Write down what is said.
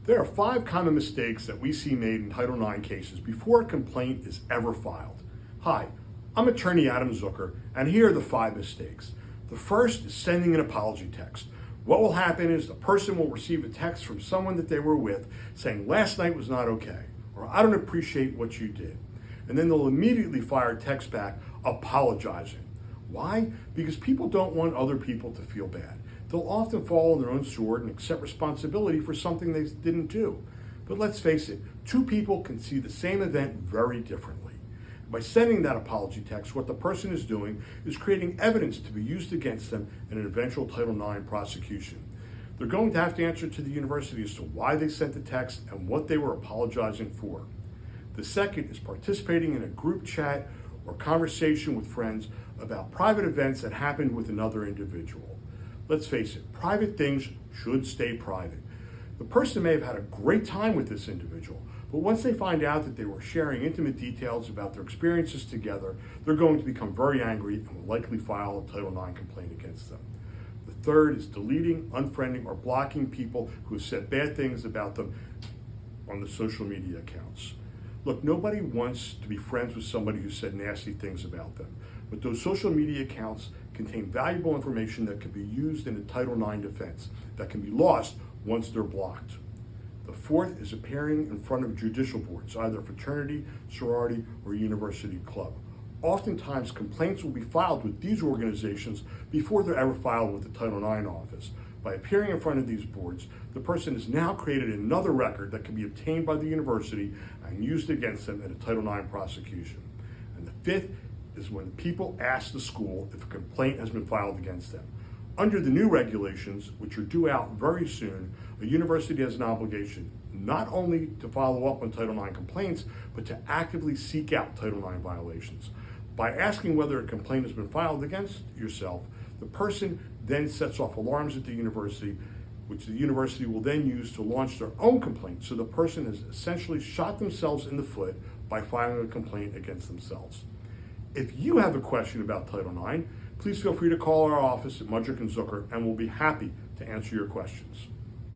There are 5 common mistakes that we see made in Title IX cases before a complaint is ever filed. Hi, I'm attorney Adam Zucker, and here are the 5 mistakes. The first is sending an apology text. What will happen is the person will receive a text from someone that they were with saying, "Last night was not okay," or "I don't appreciate what you did." And then they'll immediately fire a text back apologizing. Why? Because people don't want other people to feel bad. They'll often fall on their own sword and accept responsibility for something they didn't do. But let's face it, 2 people can see the same event very differently. By sending that apology text, what the person is doing is creating evidence to be used against them in an eventual Title IX prosecution. They're going to have to answer to the university as to why they sent the text and what they were apologizing for. The second is participating in a group chat or conversation with friends about private events that happened with another individual. Let's face it, private things should stay private. The person may have had a great time with this individual, but once they find out that they were sharing intimate details about their experiences together, they're going to become very angry and will likely file a Title IX complaint against them. The third is deleting, unfriending, or blocking people who have said bad things about them on the social media accounts. Look, nobody wants to be friends with somebody who said nasty things about them, but those social media accounts contain valuable information that can be used in a Title IX defense that can be lost once they're blocked. The fourth is appearing in front of judicial boards, either a fraternity, sorority, or university club. Oftentimes, complaints will be filed with these organizations before they're ever filed with the Title IX office. By appearing in front of these boards, the person has now created another record that can be obtained by the university and used against them in a Title IX prosecution. And the fifth is when people ask the school if a complaint has been filed against them. Under the new regulations, which are due out very soon, a university has an obligation not only to follow up on Title IX complaints, but to actively seek out Title IX violations. By asking whether a complaint has been filed against yourself, the person then sets off alarms at the university, which the university will then use to launch their own complaint. So the person has essentially shot themselves in the foot by filing a complaint against themselves. If you have a question about Title IX, please feel free to call our office at Mudrick Zucker, and we'll be happy to answer your questions.